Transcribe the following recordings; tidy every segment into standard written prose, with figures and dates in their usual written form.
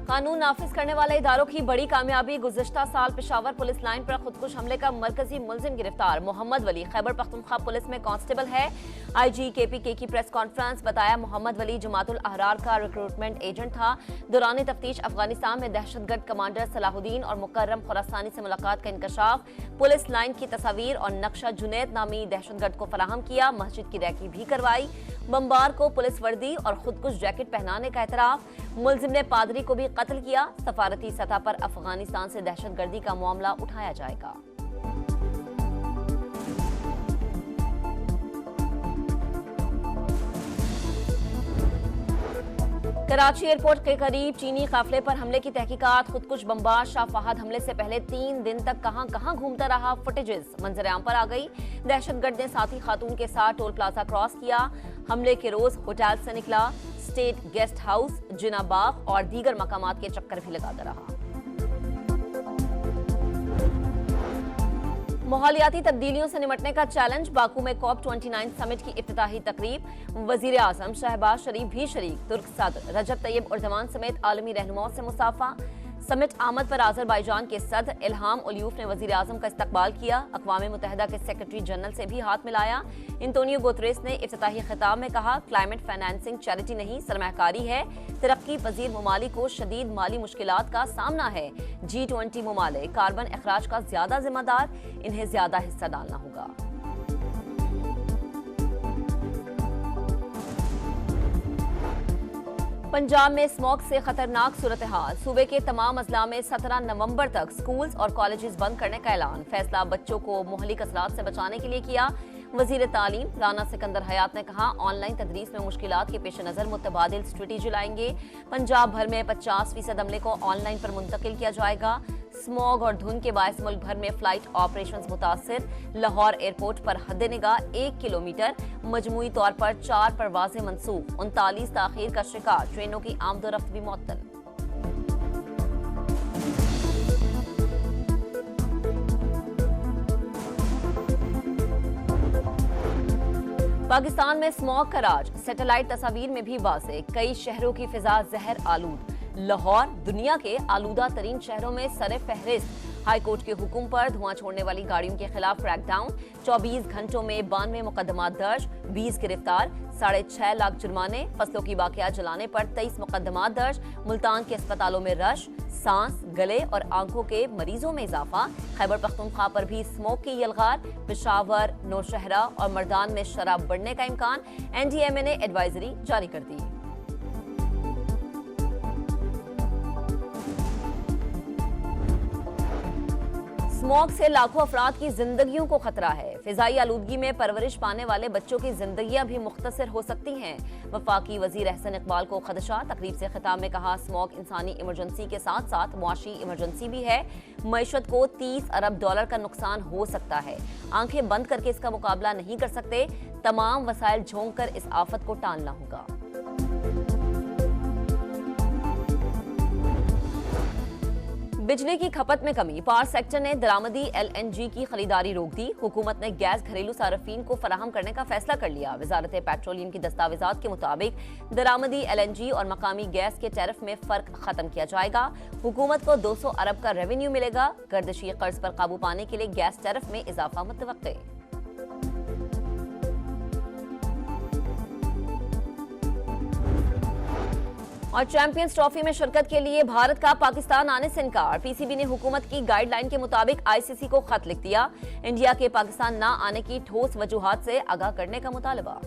कानून नाफिज करने वाले इदारों की बड़ी कामयाबी। गुज़िश्ता साल पेशावर पुलिस लाइन पर खुदकुश हमले का मरकजी मुलजिम गिरफ्तार। मोहम्मद वली खैबर पख्तूनख्वा पुलिस में कांस्टेबल है। IG KPK की प्रेस कॉन्फ्रेंस। बताया मोहम्मद वली जमातुल अहरार का रिक्रूटमेंट एजेंट था। दौरान तफ्तीश अफगानिस्तान में दहशतगर्द कमांडर सलाहुद्दीन और मुकर्रम खुरासानी से मुलाकात का इंकशाफ। पुलिस लाइन की तस्वीर और नक्शा जुनैद नामी दहशतगर्द को फराहम किया। मस्जिद की रैकी भी करवाई। बमबार को पुलिस वर्दी और खुदकुश जैकेट पहनाने का एतराफ। मुलजिम ने पादरी को भी कत्ल किया। सफारती सतह पर अफगानिस्तान से दहशतगर्दी का मामला उठाया जाएगा। कराची एयरपोर्ट के करीब चीनी काफिले पर हमले की तहकीकात। खुदकुश बमबार शाह फहद हमले से पहले 3 दिन तक कहां घूमता रहा, फुटेजेस मंजर-ए-आम पर आ गई। दहशतगर्द ने साथी खातून के साथ टोल प्लाजा क्रॉस किया। हमले के रोज होटल से निकला, स्टेट गेस्ट हाउस, जिना बाग और दीगर मकामात के चक्कर भी लगाता रहा। माहौलियाती तब्दीलियों से निमटने का चैलेंज। बाकू में COP29 समिट की इफ्तिताही तकरीब। वजीर आजम शहबाज शरीफ भी शरीक। तुर्क सदर रजब तैयब उर्दवान समेत आलमी रहनुमाओं से मुसाफा। समिट आमद पर आज़रबाईजान के सदर इल्हाम उलियूफ ने वजीर आजम का इस्तकबाल किया। अक़वाम मुत्तहिदा के सेक्रेटरी जनरल से भी हाथ मिलाया। एंटोनियो गुतरेस ने इफ्तिताही खिताब में कहा, क्लाइमेट फाइनेंसिंग चैरिटी नहीं सरमायाकारी है। तरक्की पजीर ममालिक को शदीद माली मुश्किलात का सामना है। G20 ममालिक कार्बन अखराज का ज्यादा जिम्मेदार, इन्हें ज्यादा हिस्सा डालना होगा। पंजाब में स्मॉग से खतरनाक सूरत हाल। सूबे के तमाम अजला में 17 नवंबर तक स्कूल्स और कॉलेजेस बंद करने का ऐलान। फैसला बच्चों को मुहलिक असरात से बचाने के लिए किया। वजीर तालीम राना सिकंदर हयात ने कहा, ऑनलाइन तदरीस में मुश्किलात के पेश नजर मुतबादिल स्ट्रेटेजी लाएंगे। पंजाब भर में 50% अमले को ऑनलाइन पर मुंतकिल किया जाएगा। स्मॉग और धुंध के बायस मुल्क भर में फ्लाइट ऑपरेशंस मुतासिर। लाहौर एयरपोर्ट पर हद निगाह 1 किलोमीटर। मजमूई तौर पर 4 परवाजें मनसूख। 39 ताखीर का शिकार। ट्रेनों की आमदोरफ्त भी मुअत्तल। पाकिस्तान में स्मॉग का राज। सैटेलाइट तस्वीर में भी वाज़ेह। कई शहरों की फिजा जहर आलूद। लाहौर दुनिया के आलूदा तरीन शहरों में सरे फहरिस्त। हाईकोर्ट के हुक्म पर धुआं छोड़ने वाली गाड़ियों के खिलाफ क्रैकडाउन। 24 घंटों में 92 मुकदमा दर्ज, 20 गिरफ्तार, 6.5 लाख जुर्माने। फसलों की बाकियात जलाने पर 23 मुकदमा दर्ज। मुल्तान के अस्पतालों में रश। सांस, गले और आंखों के मरीजों में इजाफा। खैबर पख्तूनख्वा पर भी स्मोक की यलगार। पेशावर, नौशहरा और मर्दान में शराब बढ़ने का इम्कान। NDMA ने एडवाइजरी जारी कर दी। स्मॉग से लाखों अफराद की जिंदगियों को खतरा है। फिजाई आलूदगी में परवरिश पाने वाले बच्चों की जिंदगियां भी मुख्तसर हो सकती हैं। वफाकी वजीर एहसन इकबाल को खदशा। तकरीब से खिताब में कहा, स्मॉग इंसानी इमरजेंसी के साथ साथ मुआशी इमरजेंसी भी है। मईशत को $30 अरब का नुकसान हो सकता है। आंखें बंद करके इसका मुकाबला नहीं कर सकते। तमाम वसाइल झोंक कर इस आफत को टालना होगा। बिजली की खपत में कमी। पावर सेक्टर ने दरामदी LNG की खरीदारी रोक दी। हुकूमत ने गैस घरेलू सार्फिन को फराहम करने का फैसला कर लिया। वजारत पेट्रोलियम की दस्तावेजात के मुताबिक दरामदी LNG और मकामी गैस के टैरिफ में फर्क खत्म किया जाएगा। हुकूमत को 200 अरब का रेवेन्यू मिलेगा। गर्दिशी कर्ज पर काबू पाने के लिए गैस टैरिफ में इजाफा मुतवक्के। और चैंपियंस ट्रॉफी में शिरकत के लिए भारत का पाकिस्तान आने से इनकार। PCB ने हुकूमत की गाइडलाइन के मुताबिक ICC को खत लिख दिया। इंडिया के पाकिस्तान ना आने की ठोस वजूहात से आगाह करने का मुतालबा।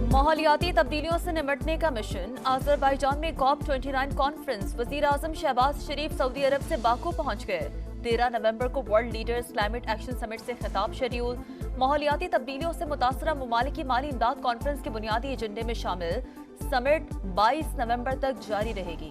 माहौलियाती तब्दीलियों से निमटने का मिशन। आज़रबाईजान में COP29 कॉन्फ्रेंस। वजीर आजम शहबाज शरीफ सऊदी अरब से बाकू पहुंच गए। 13 नवंबर को world leaders climate action summit से खिताब शेड्यूल। माहौलियाती तब्दीलियों से मुतासरा ममालिक की माली इमदाद कॉन्फ्रेंस के बुनियादी एजेंडे में शामिल। समिट 22 नवंबर तक जारी रहेगी।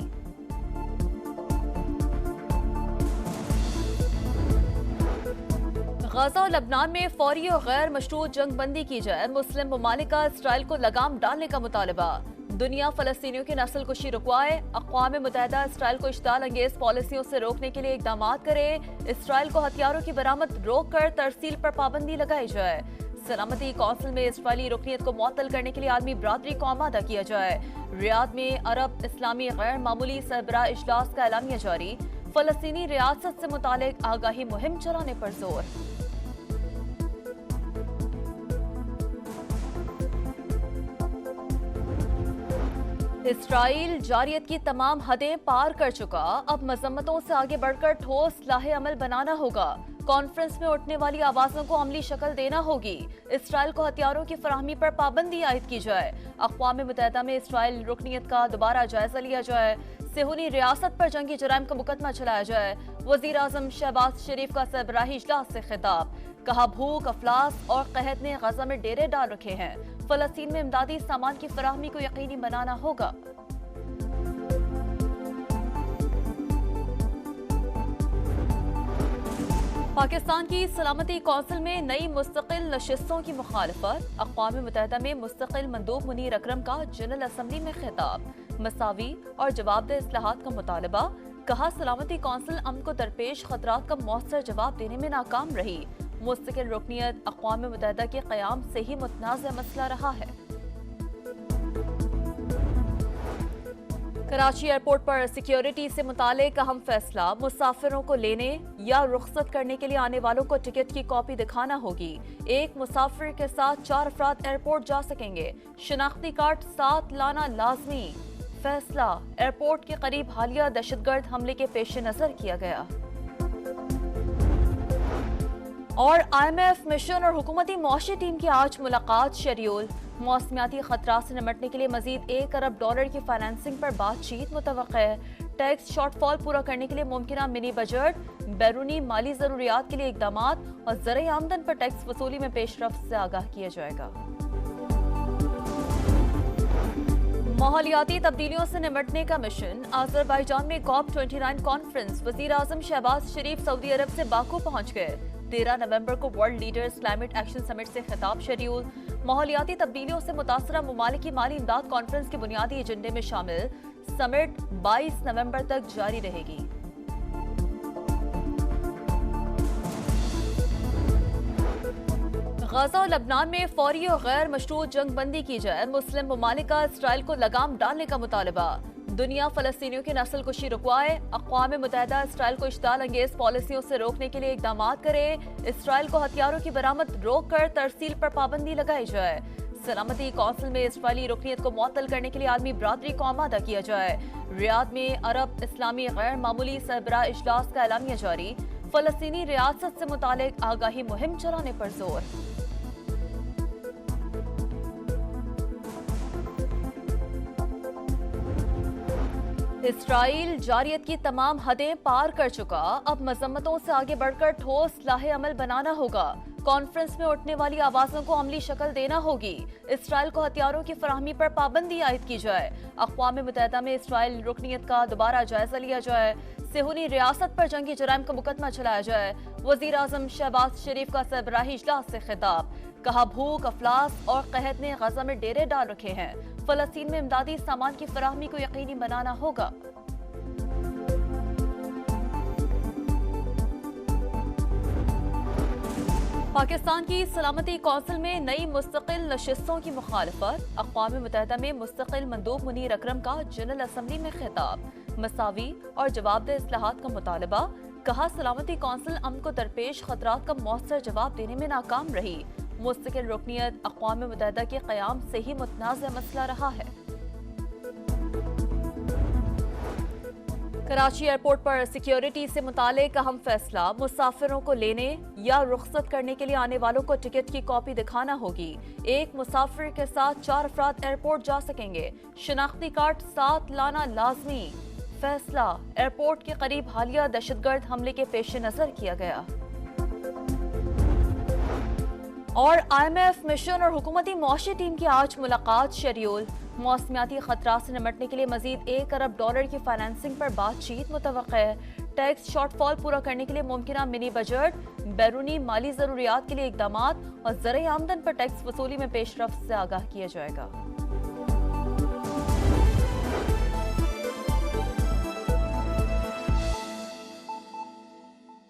गजा और लबनान में फौरी और गैर मशरूत जंग बंदी की जाए। मुस्लिम ममालिक का इसराइल को लगाम डालने का मुतालबा। दुनिया फलस्तीनियों की नस्लकुशी रुकवाए। अक़वाम मुत्तहिदा इसराइल को इश्ताल अंगेज पॉलिसियों से रोकने के लिए इक़दामात करे। इसराइल को हथियारों की बरामद रोक कर तरसील पर पाबंदी लगाई जाए। सलामती कौंसिल में इसराइली रुकनीत को मुअत्तल करने के लिए आलमी बरादरी को आमादा किया जाए। रियाद में अरब इस्लामी गैर मामूली सरबराह इजलास का एलानिया जारी। फलस्तीनी रियासत से मुतालिक आगाही मुहिम चलाने पर जोर। इसराइल जारियत की तमाम हदें पार कर चुका, अब मजम्मतों से आगे बढ़कर ठोस लाहे अमल बनाना होगा। कॉन्फ्रेंस में उठने वाली आवाजों को अमली शक्ल देना होगी। इसराइल को हथियारों की फराहमी पर पाबंदी आयद की जाए। अक़वाम मुत्तहिदा में इसराइल रुकनीत का दोबारा जायजा लिया जाए। सेहूनी रियासत पर जंगी जराइम का मुकदमा चलाया जाए। वज़ीर आज़म शहबाज शरीफ का सरबराही इजलास से खिताब, कहा भूख, अफलास और कहत ने गजा में डेरे डाल रखे हैं। फलस्तीन में इमदादी सामान की फराहमी को यकीनी बनाना होगा। पाकिस्तान की सलामती कौंसिल में नई मुस्तकिल नशिस्तों की मुखालफत। अक़वाम मुत्तहिदा में मुस्तकिल मंदूब मुनीर अकरम का जनरल असम्बली में खिताब। मसावी और जवाबदेह इस्लाहात का मुतालबा, कहा सलामती कौंसिल अमन को दरपेश खतरात का मौसर जवाब देने में नाकाम रही। मुस्तकिल रुकनियत अक़वाम मुत्तहिदा के क़याम से ही मुतनाज़ मसला रहा है। कराची एयरपोर्ट पर सिक्योरिटी से मुतालिक अहम फैसला, मुसाफिरों को लेने या रुखसत करने के लिए आने वालों को टिकट की कॉपी दिखाना होगी। एक मुसाफिर के साथ 4 अफराद एयरपोर्ट जा सकेंगे। शिनाख्ती कार्ड साथ लाना लाजमी। फैसला एयरपोर्ट के करीब हालिया दहशतगर्द हमले के पेश नजर किया गया। और IMF मिशन और हुकूमती मुआशी टीम की आज मुलाकात शेड्यूल। मौसमियाती खतरा से निपटने के लिए मजीद $1 अरब की फाइनेंसिंग पर बातचीत मुतवक्किल है। टैक्स शॉर्टफॉल पूरा करने के लिए मुमकिना मिनी बजट, बैरूनी माली जरूरियात के लिए इकदाम और ज़राई आमदन पर टैक्स वसूली में पेशरफ्त से आगाह किया जाएगा। माहौलियाती तब्दीलियों से निपटने का मिशन। अज़रबैजान में COP29 कॉन्फ्रेंस। वज़ीर आज़म शहबाज शरीफ सऊदी अरब से बाकू पहुंच गए। 13 नवंबर को world leaders climate action summit से खिताब शेड्यूल। माहौलियाती तब्दीलियों से मुतासरा ममालिक की माली इमदाद कॉन्फ्रेंस के बुनियादी एजेंडे में शामिल। समिट 22 नवंबर तक जारी रहेगी। गजा और लबनान में फौरी और गैर मशरूत जंग बंदी की जाए। मुस्लिम ममालिक का इसराइल को लगाम डालने का मुतालबा। दुनिया फलस्तीनियों की नस्ल कुशी रुकवाए। अक़वाम मुत्तहिदा इसराइल को इश्ताल अंगेज पॉलिसियों से रोकने के लिए इक़दाम करे। इसराइल को हथियारों की बरामद रोक कर तरसील पर पाबंदी लगाई जाए। सलामती कौंसिल में इसराइली रुकनीत को मुअत्तल करने के लिए आलमी बरादरी को आमादा किया जाए। रियाद में अरब इस्लामी गैर मामूली सरबराह इजलास का एलानिया जारी। फलस्तीनी रियासत से मुतालिक आगाही मुहिम चलाने पर जोर। इसराइल जारियत की तमाम हदें पार कर चुका, अब मजम्मतों से आगे बढ़कर ठोस लाहे अमल बनाना होगा। कॉन्फ्रेंस में उठने वाली आवाजों को अमली शक्ल देना होगी। इसराइल को हथियारों की फराहमी पर पाबंदी आयद की जाए। अक़वाम मुत्तहिदा में इसराइल रुकनीत का दोबारा जायजा लिया जाए। सेहूनी रियासत पर जंगी जराइम का मुकदमा चलाया जाए। वज़ीर आज़म शहबाज शरीफ का सरबराही इजलास से खिताब, कहा भूख, अफलास और कहत ने गजा में डेरे डाल रखे हैं। फलस्तीन में इमदादी सामान की फराहमी को यकीनी बनाना होगा। पाकिस्तान की सलामती कौंसिल में नई मुस्तकिल नशिस्तों की मुखालफत। अक़वाम मुत्तहिदा में मुस्तकिल मंदूब मुनीर अकरम का जनरल असम्बली में खिताब। मसावी और जवाबदेह इस्लाहात का मुतालबा, कहा सलामती कौंसिल अमन को दरपेश खतरात का मौसर जवाब देने में नाकाम रही। मुस्तकिल रुकनियत अक़वाम मुत्तहिदा के क़याम से ही मुतनाज़ मसला रहा है। कराची एयरपोर्ट पर सिक्योरिटी से मुतालिक अहम फैसला, मुसाफिरों को लेने या रुखसत करने के लिए आने वालों को टिकट की कॉपी दिखाना होगी। एक मुसाफिर के साथ 4 अफराद एयरपोर्ट जा सकेंगे। शिनाख्ती कार्ड साथ लाना लाजमी। फैसला एयरपोर्ट के करीब हालिया दहशतगर्द हमले के पेश नजर किया गया। और IMF मिशन और हुकूमती मुआशी टीम की आज मुलाकात शेड्यूल। मौसमियाती खतरा से निपटने के लिए मजीद $1 अरब की फाइनेंसिंग पर बातचीत मुतवक्किल है। टैक्स शॉर्टफॉल पूरा करने के लिए मुमकिना मिनी बजट, बैरूनी माली जरूरियात के लिए इकदाम और ज़राई आमदन पर टैक्स वसूली में पेशरफ्त से आगाह किया जाएगा।